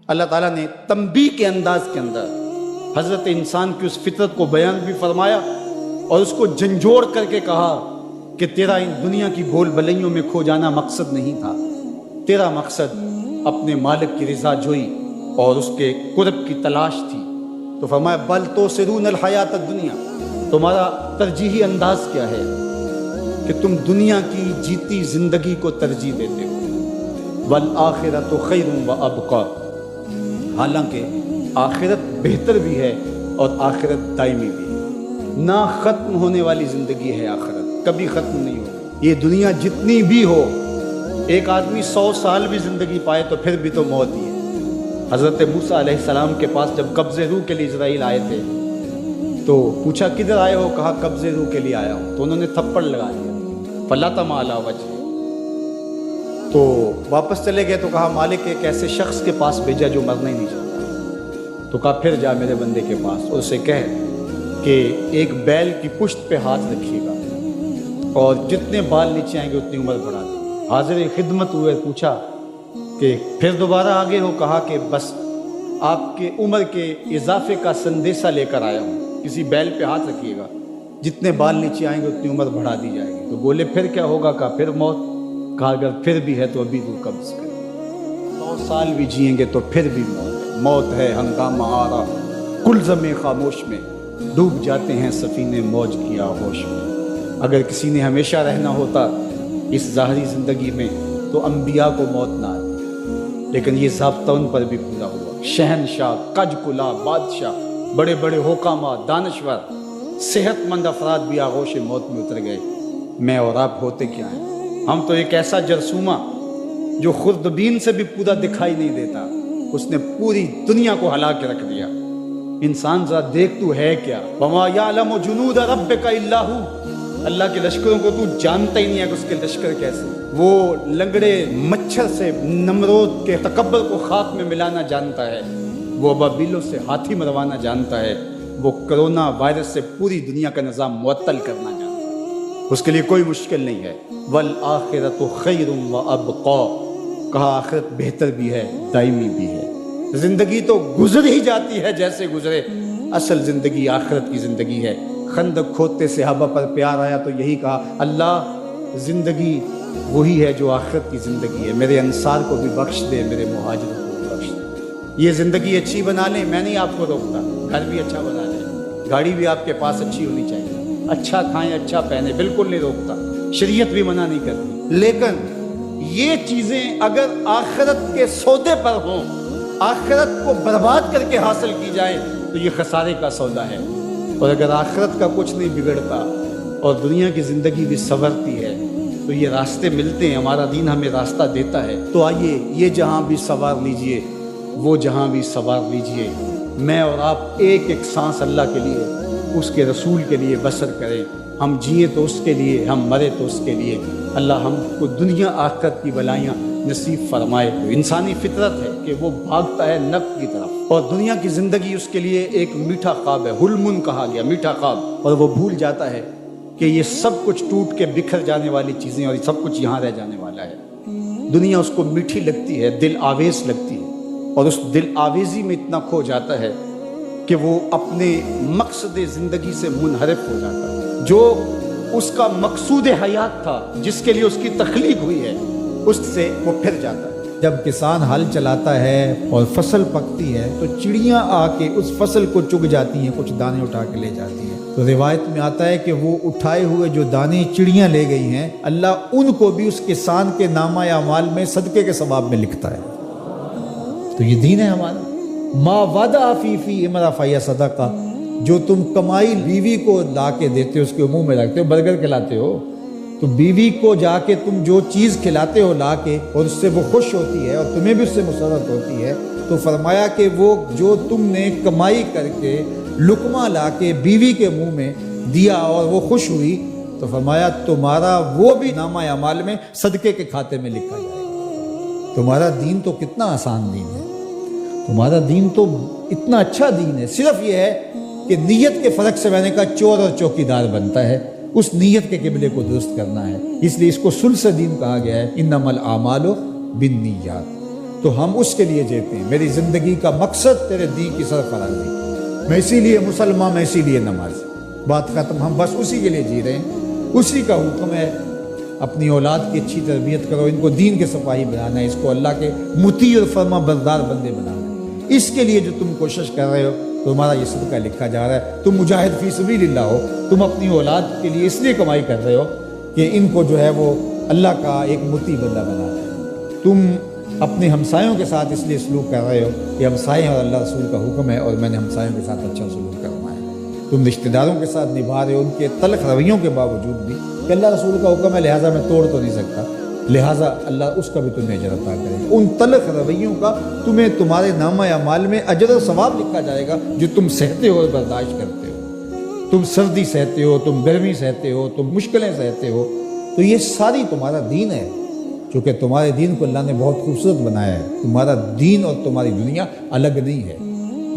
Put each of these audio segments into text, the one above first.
اللہ تعالیٰ نے تنبیہ کے انداز کے اندر حضرت انسان کی اس فطرت کو بیان بھی فرمایا اور اس کو جھنجھوڑ کر کے کہا کہ تیرا ان دنیا کی بول بلیوں میں کھو جانا مقصد نہیں تھا، تیرا مقصد اپنے مالک کی رضا جوئی اور اس کے قرب کی تلاش تھی۔ تو فرمایا بل توسرون الحیات الدنیا، تمہارا ترجیحی انداز کیا ہے کہ تم دنیا کی جیتی زندگی کو ترجیح دیتے ہو، والآخرۃ خیر وابقی، حالانکہ آخرت بہتر بھی ہے اور آخرت دائمی بھی ہے، نہ ختم ہونے والی زندگی ہے آخرت، کبھی ختم نہیں ہوگی۔ یہ دنیا جتنی بھی ہو، ایک آدمی 100 سال بھی زندگی پائے تو پھر بھی تو موت ہی ہے۔ حضرت موسیٰ علیہ السلام کے پاس جب قبض روح کے لیے اسرائیل آئے تھے تو پوچھا کدھر آئے ہو؟ کہا قبض روح کے لیے آیا ہوں۔ تو انہوں نے تھپڑ لگا دیا، فلطم علی وجہ۔ تو واپس چلے گئے تو کہا مالک ایک ایسے شخص کے پاس بھیجا جو مرنا ہی نہیں چاہتا۔ تو کہا پھر جا میرے بندے کے پاس اور اسے کہہ کہ ایک بیل کی پشت پہ ہاتھ رکھیے گا اور جتنے بال نیچے آئیں گے اتنی عمر بڑھا دے۔ حاضر خدمت ہوئے، پوچھا کہ پھر دوبارہ آگے ہو؟ کہا کہ بس آپ کے عمر کے اضافے کا سندیسہ لے کر آیا ہوں، کسی بیل پہ ہاتھ رکھیے گا، جتنے بال نیچے آئیں گے اتنی عمر بڑھا دی جائے گی۔ تو بولے پھر کیا ہوگا؟ کہا پھر موت۔ کہا اگر پھر بھی ہے تو ابھی روح قبض کریں، 100 سال بھی جئیں گے تو پھر بھی موت ہے ہنگامہ آرا کلزم خاموش میں، ڈوب جاتے ہیں سفینے موج کی آغوش میں۔ اگر کسی نے ہمیشہ رہنا ہوتا اس ظاہری زندگی میں تو انبیاء کو موت نہ آتی، لیکن یہ ضابطہ ان پر بھی پورا ہوا۔ شہنشاہ، کج کلا، بادشاہ، بڑے بڑے حکامہ، دانشور، صحت مند افراد بھی آغوش موت میں اتر گئے۔ میں اور آپ ہوتے کیا ہیں؟ ہم تو ایک ایسا جرثومہ جو خوردبین سے بھی پورا دکھائی نہیں دیتا، اس نے پوری دنیا کو ہلا کے رکھ دیا۔ انسان ذرا دیکھ تو ہے کیا؟ وَمَا يَعْلَمُ جُنُودَ رَبِّكَ إِلَّا هُوَ، اللہ کے لشکروں کو تو جانتا ہی نہیں ہے کہ اس کے لشکر کیسے۔ وہ لنگڑے مچھر سے نمرود کے تکبر کو خاک میں ملانا جانتا ہے، وہ ابابیلوں سے ہاتھی مروانا جانتا ہے، وہ کرونا وائرس سے پوری دنیا کا نظام معطل کرنا جانتا ہے۔ اس کے لیے کوئی مشکل نہیں ہے۔ والآخرۃ خیر وابقی، کہا آخرت بہتر بھی ہے، دائمی بھی ہے۔ زندگی تو گزر ہی جاتی ہے جیسے گزرے، اصل زندگی آخرت کی زندگی ہے۔ خندق کھودتے صحابہ پر پیار آیا تو یہی کہا اللہ زندگی وہی ہے جو آخرت کی زندگی ہے، میرے انصار کو بھی بخش دے، میرے مہاجروں کو بھی بخش دے۔ یہ زندگی اچھی بنا لیں، میں نہیں آپ کو روکتا، گھر بھی اچھا بنا لیں، گاڑی بھی آپ کے پاس اچھی ہونی چاہیے، اچھا کھائیں اچھا پہنیں، بالکل نہیں روکتا، شریعت بھی منع نہیں کرتی۔ لیکن یہ چیزیں اگر آخرت کے سودے پر ہوں، آخرت کو برباد کر کے حاصل کی جائیں تو یہ خسارے کا سودا ہے۔ اور اگر آخرت کا کچھ نہیں بگڑتا اور دنیا کی زندگی بھی سنورتی ہے تو یہ راستے ملتے ہیں، ہمارا دین ہمیں راستہ دیتا ہے۔ تو آئیے یہ جہاں بھی سوار لیجئے، وہ جہاں بھی سوار لیجئے، میں اور آپ ایک ایک سانس اللہ کے لیے، اس کے رسول کے لیے بسر کریں۔ ہم جئیں تو اس کے لیے، ہم مرے تو اس کے لیے۔ اللہ ہم کو دنیا آخرت کی بلائیاں نصیب فرمائے۔ انسانی فطرت ہے کہ وہ بھاگتا ہے نفع کی طرف، اور دنیا کی زندگی اس کے لیے ایک میٹھا خواب ہے، حلم کہا گیا، میٹھا خواب، اور وہ بھول جاتا ہے کہ یہ سب کچھ ٹوٹ کے بکھر جانے والی چیزیں اور سب کچھ یہاں رہ جانے والا ہے۔ دنیا اس کو میٹھی لگتی ہے، دل آویز لگتی ہے، اور اس دل آویزی میں اتنا کھو جاتا ہے کہ وہ اپنے مقصد زندگی سے منحرف ہو جاتا ہے۔ جو اس کا مقصود حیات تھا، جس کے لیے اس کی تخلیق ہوئی ہے، اس سے وہ پھر جاتا ہے۔ جب کسان ہل چلاتا ہے اور فصل پکتی ہے تو چڑیاں آ کے اس فصل کو چگ جاتی ہیں، کچھ دانے اٹھا کے لے جاتی ہیں۔ تو روایت میں آتا ہے کہ وہ اٹھائے ہوئے جو دانے چڑیاں لے گئی ہیں، اللہ ان کو بھی اس کسان کے نامہ اعمال میں صدقے کے ثواب میں لکھتا ہے۔ تو یہ دین ہے ہمارا۔ ما وعدہ فی امرأ فہی صدقہ، جو تم کمائی بیوی کو لا کے دیتے ہو، اس کے منہ میں رکھتے ہو، برگر کھلاتے ہو، تو بیوی کو جا کے تم جو چیز کھلاتے ہو لا کے، اور اس سے وہ خوش ہوتی ہے اور تمہیں بھی اس سے مسرت ہوتی ہے، تو فرمایا کہ وہ جو تم نے کمائی کر کے لقمہ لا کے بیوی کے منہ میں دیا اور وہ خوش ہوئی، تو فرمایا تمہارا وہ بھی نامہ اعمال میں صدقے کے کھاتے میں لکھا جائے گا۔ تمہارا دین تو کتنا آسان دین ہے، تمہارا دین تو اتنا اچھا دین ہے۔ صرف یہ ہے کہ نیت کے فرق سے میں نے کہا چور اور چوکیدار بنتا ہے، اس نیت کے قبلے کو درست کرنا ہے، اس لیے اس کو ثلث دین کہا گیا ہے، انما الاعمال بالنیات۔ تو ہم اس کے لیے جیتے ہیں. میری زندگی کا مقصد تیرے دین کی سرفرازی. میں اسی لیے مسلمان، میں اسی لیے نمازی. بات ختم. ہم بس اسی کے لیے جی رہے ہیں. اسی کا حکم ہے اپنی اولاد کی اچھی تربیت کرو، ان کو دین کے سپاہی بنانا ہے، اس کو اللہ کے مطیع اور فرما بردار بندے بنانا ہے. اس کے لیے جو تم کوشش کر رہے ہو تمہارا یہ صدقہ لکھا جا رہا ہے. تم مجاہد فی سبیل اللہ ہو. تم اپنی اولاد کے لیے اس لیے کمائی کر رہے ہو کہ ان کو جو ہے وہ اللہ کا ایک مطیع بندہ بنانا ہے. تم اپنے ہمسایوں کے ساتھ اس لیے سلوک کر رہے ہو کہ ہمسائے اور اللہ رسول کا حکم ہے اور میں نے ہمسایوں کے ساتھ اچھا سلوک کرنا ہے. تم رشتہ داروں کے ساتھ نبھا رہے ہو ان کے تلخ رویوں کے باوجود بھی کہ اللہ رسول کا حکم ہے لہٰذا میں توڑ تو نہیں سکتا، لہٰذا اللہ اس کا بھی تمہیں اجر عطا کرے گا. ان تلخ رویوں کا تمہیں تمہارے نامہ اعمال میں اجر و ثواب لکھا جائے گا جو تم سہتے ہو اور برداشت کرتے ہو. تم سردی سہتے ہو، تم گرمی سہتے ہو، تم مشکلیں سہتے ہو، تو یہ ساری تمہارا دین ہے. چونکہ تمہارے دین کو اللہ نے بہت خوبصورت بنایا ہے. تمہارا دین اور تمہاری دنیا الگ نہیں ہے.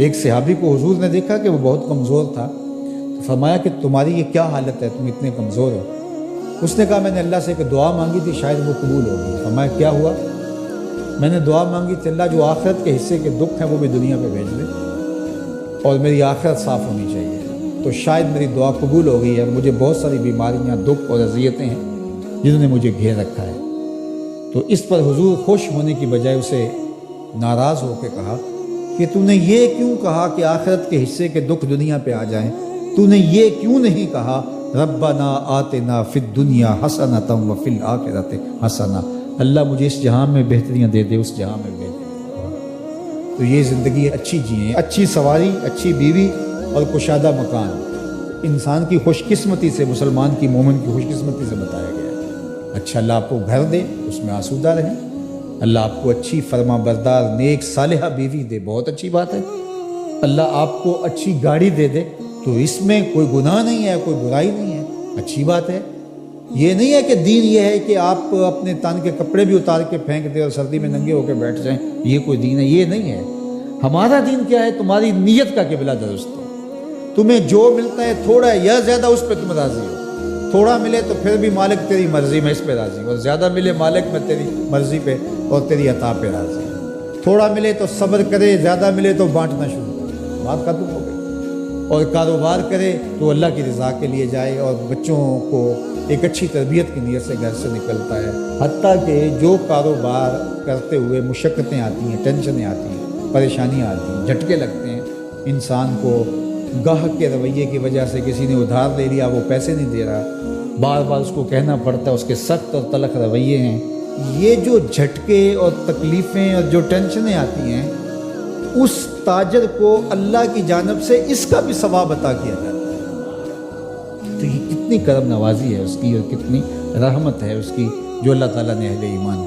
ایک صحابی کو حضور نے دیکھا کہ وہ بہت کمزور تھا، تو فرمایا کہ تمہاری یہ کیا حالت ہے، تم اتنے کمزور ہو. اس نے کہا میں نے اللہ سے ایک دعا مانگی تھی، شاید وہ قبول ہوگی. فرمایا کیا ہوا؟ میں نے دعا مانگی تھی اللہ جو آخرت کے حصے کے دکھ ہیں وہ بھی دنیا پہ بھیج دے اور میری آخرت صاف ہونی چاہیے. تو شاید میری دعا قبول ہو گئی ہے. مجھے بہت ساری بیماریاں، دکھ اور اذیتیں ہیں جنہوں نے مجھے گھیر رکھا ہے. تو اس پر حضور خوش ہونے کی بجائے اسے ناراض ہو کے کہا کہ تو نے یہ کیوں کہا کہ آخرت کے حصے کے دکھ دنیا پہ آ جائیں؟ تو نے یہ کیوں نہیں کہا ربنا آتنا فی الدنیا حسنۃ وفی الآخرۃ حسنہ، اللہ مجھے اس جہان میں بہتریاں دے دے، اس جہان میں بہتریاں. تو یہ زندگی اچھی جئیں، اچھی سواری، اچھی بیوی اور کشادہ مکان انسان کی خوش قسمتی سے، مسلمان کی، مومن کی خوش قسمتی سے بتایا گیا ہے. اچھا اللہ آپ کو گھر دے، اس میں آسودہ رہیں. اللہ آپ کو اچھی فرما بردار نیک صالحہ بیوی دے، بہت اچھی بات ہے. اللہ آپ کو اچھی گاڑی دے دے تو اس میں کوئی گناہ نہیں ہے، کوئی برائی نہیں ہے، اچھی بات ہے. یہ نہیں ہے کہ دین یہ ہے کہ آپ اپنے تن کے کپڑے بھی اتار کے پھینک دیں اور سردی میں ننگے ہو کے بیٹھ جائیں، یہ کوئی دین ہے. یہ نہیں ہے. ہمارا دین کیا ہے؟ تمہاری نیت کا قبلہ درست ہو. تمہیں جو ملتا ہے تھوڑا ہے یا زیادہ اس پہ تم راضی ہو. تھوڑا ملے تو پھر بھی مالک تیری مرضی میں اس پہ راضی ہوں، اور زیادہ ملے مالک میں تیری مرضی پہ اور تیری عطا پہ راضی ہوں. تھوڑا ملے تو صبر کرے، زیادہ ملے تو بانٹنا شروع کرے، بات ختم ہو گئی. اور کاروبار کرے تو اللہ کی رضا کے لیے جائے اور بچوں کو ایک اچھی تربیت کی نیت سے گھر سے نکلتا ہے. حتیٰ کہ جو کاروبار کرتے ہوئے مشقتیں آتی ہیں، ٹینشنیں آتی ہیں، پریشانیاں آتی ہیں، جھٹکے لگتے ہیں، انسان کو گاہک کے رویے کی وجہ سے کسی نے ادھار لے لیا، وہ پیسے نہیں دے رہا، بار بار اس کو کہنا پڑتا ہے، اس کے سخت اور تلخ رویے ہیں. یہ جو جھٹکے اور تکلیفیں اور جو ٹینشنیں آتی ہیں، اس تاجر کو اللہ کی جانب سے اس کا بھی ثواب عطا کیا جاتا ہے. تو یہ کتنی کرم نوازی ہے اس کی اور کتنی رحمت ہے اس کی جو اللہ تعالیٰ نے اہل ایمان پہ